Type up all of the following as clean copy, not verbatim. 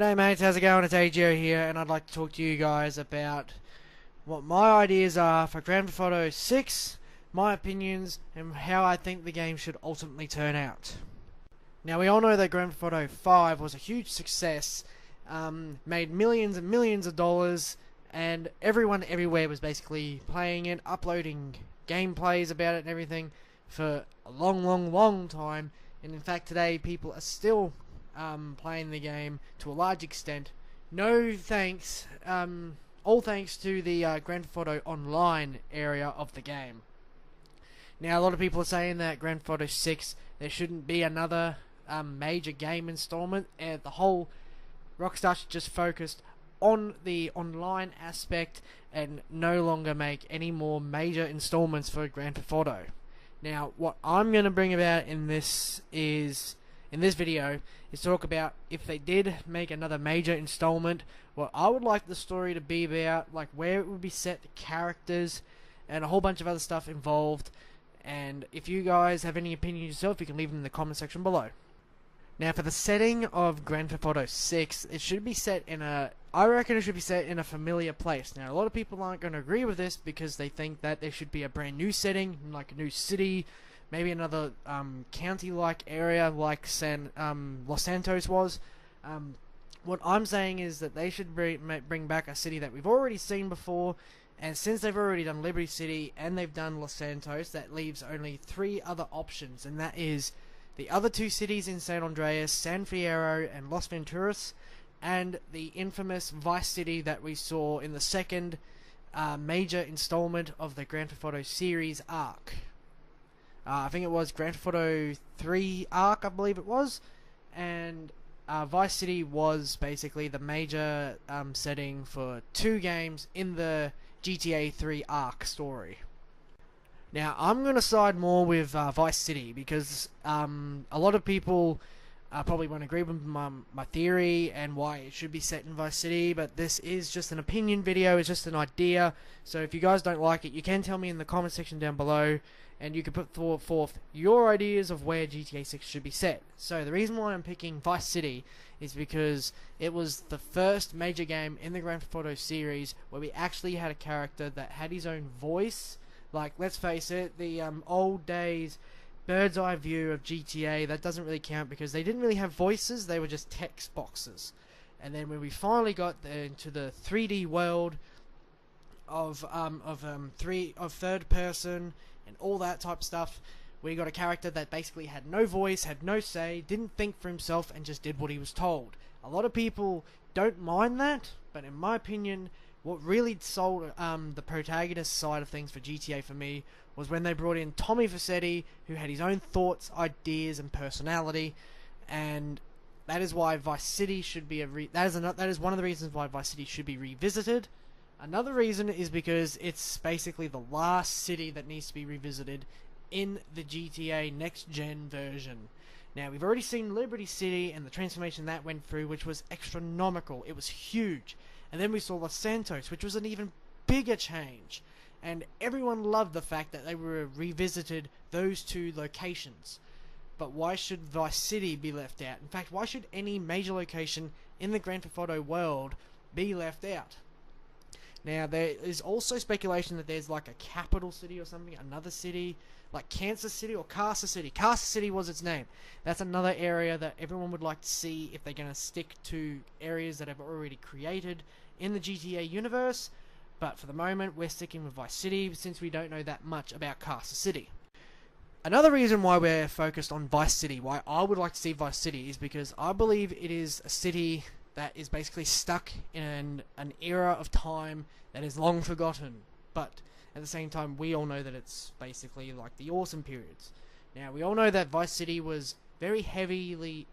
G'day mates, how's it going? It's AGO here, and I'd like to talk to you guys about what my ideas are for Grand Theft Auto 6, my opinions, and how I think the game should ultimately turn out. Now, we all know that Grand Theft Auto 5 was a huge success, made millions and millions of dollars, and everyone everywhere was basically playing it, uploading gameplays about it and everything for a long time, and in fact today people are still playing the game to a large extent. No thanks, all thanks to the Grand Theft Auto Online area of the game. Now, a lot of people are saying that Grand Theft Auto 6, there shouldn't be another major game installment, and the whole Rockstar should just focus on the online aspect and no longer make any more major installments for Grand Theft Auto. Now, what I'm going to bring about in this video is talk about if they did make another major installment, what I would like the story to be about, like where it would be set, the characters, and a whole bunch of other stuff involved. And if you guys have any opinions yourself, you can leave them in the comment section below. Now, for the setting of Grand Theft Auto 6, it should be set in I reckon it should be set in a familiar place. Now, a lot of people aren't going to agree with this because they think that there should be a brand new setting, like a new city, maybe another county-like area like Los Santos was. What I'm saying is that they should bring back a city that we've already seen before, and since they've already done Liberty City and they've done Los Santos, that leaves only 3 other options, and that is the other 2 cities in San Andreas, San Fierro and Los Venturas, and the infamous Vice City that we saw in the second major installment of the Grand Theft Auto series arc. I think it was Grand Theft Auto 3 arc, I believe it was, and Vice City was basically the major setting for 2 games in the GTA 3 arc story. Now, I'm going to side more with Vice City because a lot of people probably won't agree with my theory and why it should be set in Vice City, but this is just an opinion video, it's just an idea, so if you guys don't like it, you can tell me in the comment section down below, and you can put forth your ideas of where GTA 6 should be set. So the reason why I'm picking Vice City is because it was the first major game in the Grand Theft Auto series where we actually had a character that had his own voice. Like, let's face it, the old days bird's eye view of GTA, that doesn't really count because they didn't really have voices, they were just text boxes. And then when we finally got into the 3D world of third person and all that type of stuff, we got a character that basically had no voice, had no say, didn't think for himself, and just did what he was told. A lot of people don't mind that, but in my opinion, what really sold the protagonist side of things for GTA for me was when they brought in Tommy Vercetti, who had his own thoughts, ideas, and personality, and that is why Vice City should be that is one of the reasons why Vice City should be revisited. Another reason is because it's basically the last city that needs to be revisited in the GTA Next Gen version. Now, we've already seen Liberty City and the transformation that went through, which was astronomical. It was huge. And then we saw Los Santos, which was an even bigger change. And everyone loved the fact that they were revisited those 2 locations. But why should Vice City be left out? In fact, why should any major location in the Grand Theft Auto world be left out? Now, there is also speculation that there's like a capital city or something, another city, like Kansas City or Carcer City. Carcer City was its name. That's another area that everyone would like to see if they're going to stick to areas that have already created in the GTA universe. But for the moment, we're sticking with Vice City since we don't know that much about Carcer City. Another reason why we're focused on Vice City, why I would like to see Vice City, is because I believe it is a city that is basically stuck in an era of time that is long forgotten, but at the same time we all know that it's basically like the awesome periods. Now, we all know that Vice City was very heavily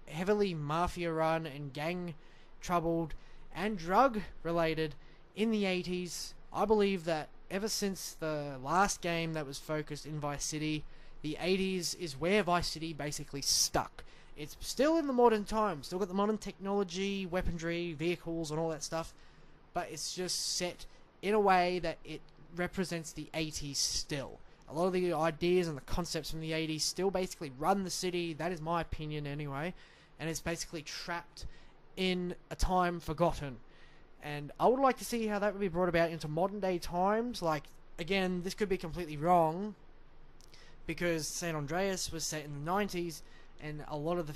mafia run and gang troubled and drug related in the 80s. I believe that ever since the last game that was focused in Vice City, the 80s is where Vice City basically stuck. It's still in the modern time, still got the modern technology, weaponry, vehicles, and all that stuff, but it's just set in a way that it represents the 80s still. A lot of the ideas and the concepts from the 80s still basically run the city, that is my opinion anyway, and it's basically trapped in a time forgotten. And I would like to see how that would be brought about into modern day times. Like, again, this could be completely wrong, because San Andreas was set in the 90s, and a lot of the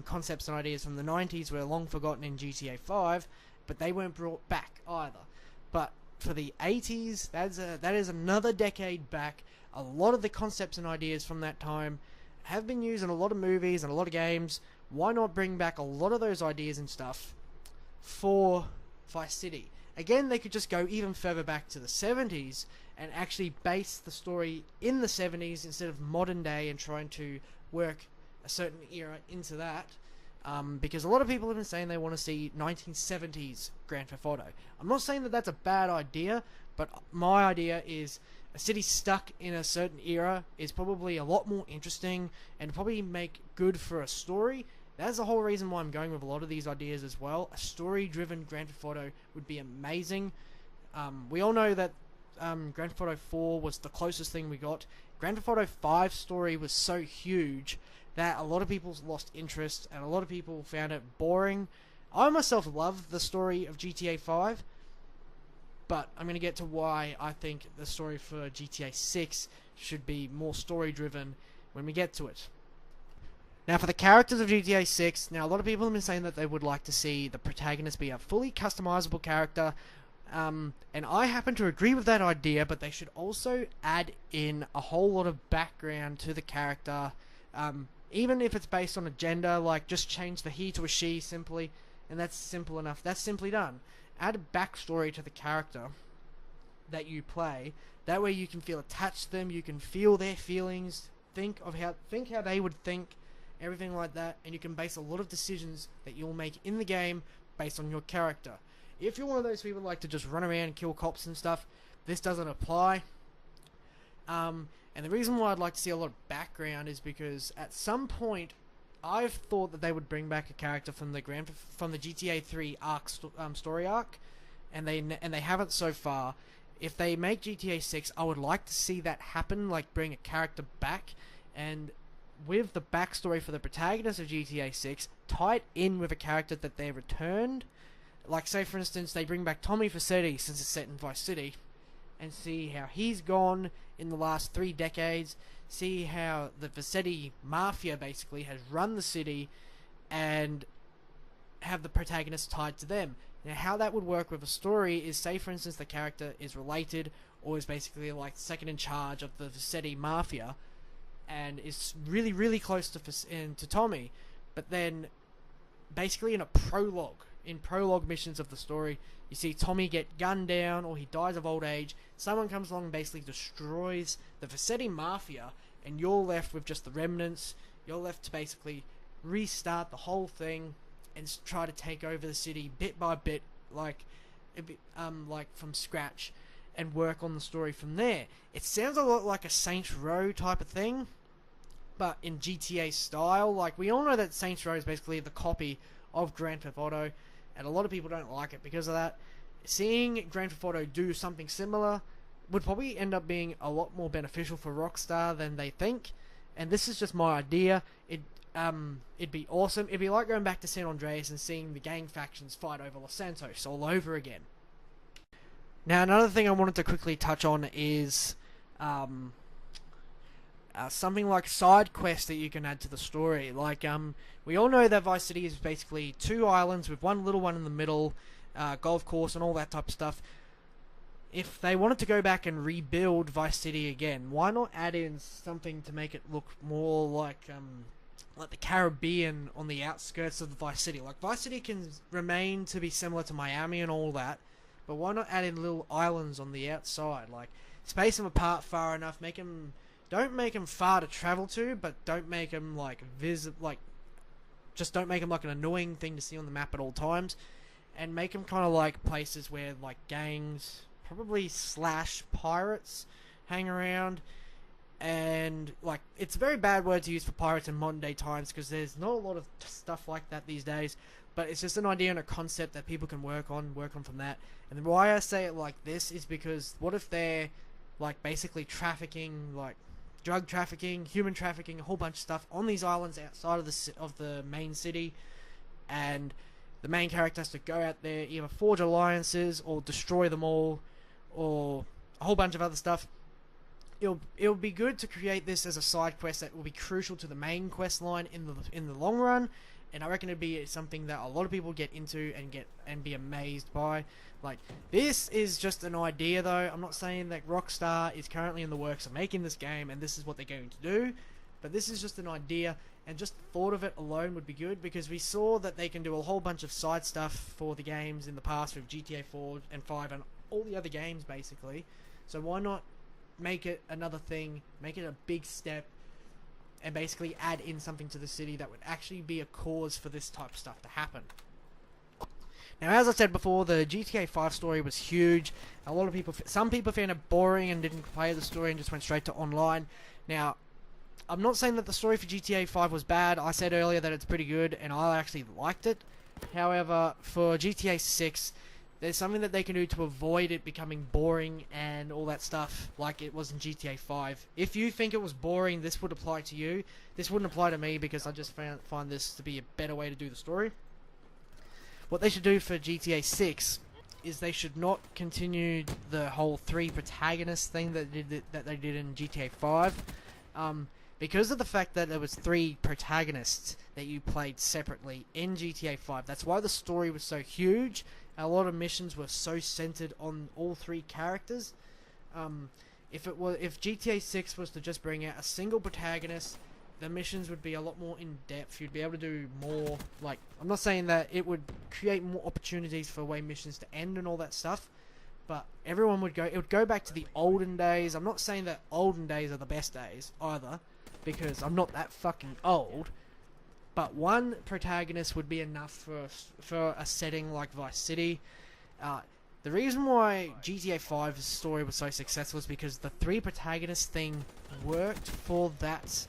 concepts and ideas from the 90s were long forgotten in GTA 5, but they weren't brought back either. But for the 80s, that is another decade back. A lot of the concepts and ideas from that time have been used in a lot of movies and a lot of games. Why not bring back a lot of those ideas and stuff for Vice City? Again, they could just go even further back to the 70s and actually base the story in the 70s instead of modern day and trying to work a certain era into that. Because a lot of people have been saying they want to see 1970s Grand Theft Auto. I'm not saying that that's a bad idea, but my idea is a city stuck in a certain era is probably a lot more interesting and probably make good for a story. That's the whole reason why I'm going with a lot of these ideas as well. A story-driven Grand Theft Auto would be amazing. We all know that Grand Theft Auto 4 was the closest thing we got. Grand Theft Auto 5 story was so huge that a lot of people lost interest and a lot of people found it boring. I myself love the story of GTA 5, but I'm going to get to why I think the story for GTA 6 should be more story-driven when we get to it. Now, for the characters of GTA 6, now a lot of people have been saying that they would like to see the protagonist be a fully customizable character, and I happen to agree with that idea, but they should also add in a whole lot of background to the character, even if it's based on a gender, like just change the he to a she simply, and that's simple enough. That's simply done. Add a backstory to the character that you play. That way you can feel attached to them, you can feel their feelings, think how they would think, everything like that, and you can base a lot of decisions that you'll make in the game based on your character. If you're one of those people who like to just run around and kill cops and stuff, this doesn't apply. And the reason why I'd like to see a lot of background is because at some point I've thought that they would bring back a character from the GTA 3 story arc, and they haven't so far. If they make GTA 6, I would like to see that happen, like bring a character back, and with the backstory for the protagonist of GTA 6, tie it in with a character that they returned. Like, say for instance, they bring back Tommy Vercetti, since it's set in Vice City, and see how he's gone in the last 3 decades, see how the Vercetti Mafia basically has run the city, and have the protagonist tied to them. Now, how that would work with a story is, say for instance the character is related, or is basically like second in charge of the Vercetti Mafia, and is really, really close to Tommy, but then basically in prologue missions of the story, you see Tommy get gunned down, or he dies of old age. Someone comes along and basically destroys the Vercetti Mafia, and you're left with just the remnants. You're left to basically restart the whole thing and try to take over the city bit by bit, like from scratch, and work on the story from there. It sounds a lot like a Saints Row type of thing, but in GTA style. Like, we all know that Saints Row is basically the copy of Grand Theft Auto, and a lot of people don't like it because of that. Seeing Grand Theft Auto do something similar would probably end up being a lot more beneficial for Rockstar than they think, and this is just my idea. It'd be awesome. It'd be like going back to San Andreas and seeing the gang factions fight over Los Santos all over again. Now, another thing I wanted to quickly touch on is something like side quests that you can add to the story. Like, we all know that Vice City is basically 2 islands with one little one in the middle, golf course and all that type of stuff. If they wanted to go back and rebuild Vice City again, why not add in something to make it look more like the Caribbean on the outskirts of the Vice City? Like, Vice City can remain to be similar to Miami and all that, but why not add in little islands on the outside? Like, space them apart far enough, don't make them far to travel to, but don't make them just don't make them like an annoying thing to see on the map at all times, and make them kind of like places where like gangs, probably / pirates, hang around. And like, it's a very bad word to use for pirates in modern day times, because there's not a lot of stuff like that these days, but it's just an idea and a concept that people can work on from that. And why I say it like this is because, what if they're like basically trafficking, like drug trafficking, human trafficking, a whole bunch of stuff on these islands outside of the main city, and the main character has to go out there, either forge alliances or destroy them all, or a whole bunch of other stuff. It'll be good to create this as a side quest that will be crucial to the main quest line in the long run, and I reckon it'd be something that a lot of people get into and be amazed by. Like, this is just an idea though. I'm not saying that Rockstar is currently in the works of making this game and this is what they're going to do, but this is just an idea, and just the thought of it alone would be good, because we saw that they can do a whole bunch of side stuff for the games in the past with GTA 4 and 5 and all the other games basically. So why not make it another thing, make it a big step, and basically add in something to the city that would actually be a cause for this type of stuff to happen. Now, as I said before, the GTA 5 story was huge. A lot of people, some people found it boring and didn't play the story and just went straight to online. Now, I'm not saying that the story for GTA 5 was bad. I said earlier that it's pretty good, and I actually liked it. However, for GTA 6, there's something that they can do to avoid it becoming boring and all that stuff like it was in GTA 5. If you think it was boring, this would apply to you. This wouldn't apply to me, because I just find this to be a better way to do the story. What they should do for GTA 6 is they should not continue the whole 3 protagonist thing that they did in GTA 5. Because of the fact that there was 3 protagonists that you played separately in GTA 5. That's why the story was so huge. A lot of missions were so centered on all 3 characters. If GTA 6 was to just bring out a single protagonist, the missions would be a lot more in depth. You'd be able to do more. Like, I'm not saying that it would create more opportunities for way missions to end and all that stuff, but everyone would go. It would go back to the olden days. I'm not saying that olden days are the best days either, because I'm not that fucking old. But one protagonist would be enough for a setting like Vice City. The reason why GTA 5's story was so successful is because the 3 protagonist thing worked for that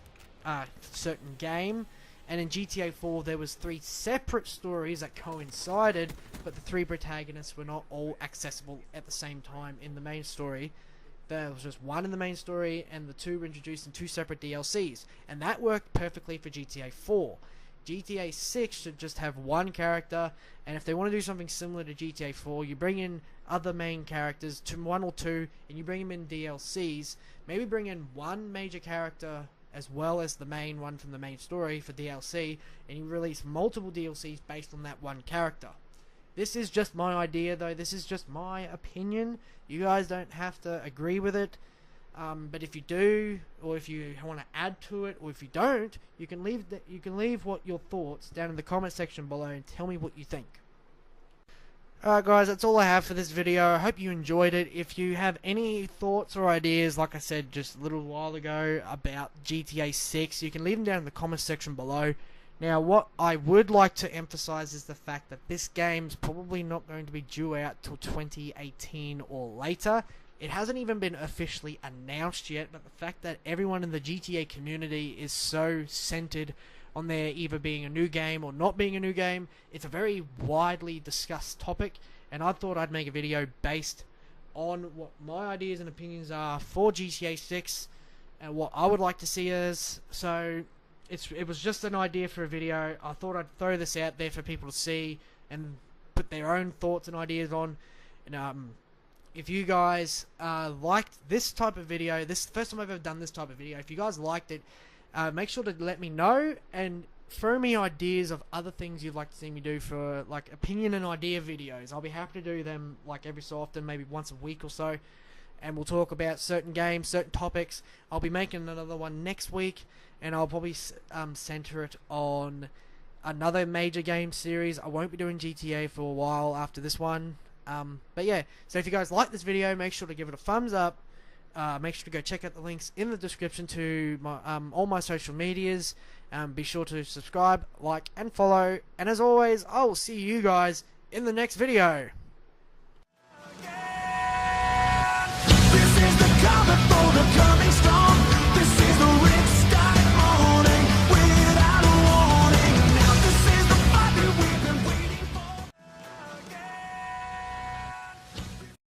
certain game. And in GTA 4 there was 3 separate stories that coincided, but the 3 protagonists were not all accessible at the same time in the main story. There was just one in the main story, and the 2 were introduced in 2 separate DLCs, and that worked perfectly for GTA 4. GTA 6 should just have 1 character, and if they want to do something similar to GTA 4, you bring in other main characters, 1 or 2, and you bring them in DLCs. Maybe bring in 1 major character as well as the main one from the main story for DLC, and you release multiple DLCs based on that 1 character. This is just my idea though, this is just my opinion. You guys don't have to agree with it. But if you do, or if you want to add to it, or if you don't, you can leave what your thoughts down in the comment section below and tell me what you think. Alright guys, that's all I have for this video. I hope you enjoyed it. If you have any thoughts or ideas, like I said just a little while ago about GTA 6, you can leave them down in the comment section below. Now, what I would like to emphasize is the fact that this game's probably not going to be due out till 2018 or later. It hasn't even been officially announced yet, but the fact that everyone in the GTA community is so centered on there either being a new game or not being a new game, it's a very widely discussed topic, and I thought I'd make a video based on what my ideas and opinions are for GTA 6 and what I would like to see as. So it was just an idea for a video. I thought I'd throw this out there for people to see and put their own thoughts and ideas on. And if you guys liked this type of video, this is the first time I've ever done this type of video. If you guys liked it, make sure to let me know and throw me ideas of other things you'd like to see me do for like opinion and idea videos. I'll be happy to do them like every so often, maybe once a week or so, and we'll talk about certain games, certain topics. I'll be making another one next week, and I'll probably center it on another major game series. I won't be doing GTA for a while after this one. But yeah, so if you guys like this video, make sure to give it a thumbs up. Make sure to go check out the links in the description to my, all my social medias. Be sure to subscribe, like, and follow. And as always, I will see you guys in the next video.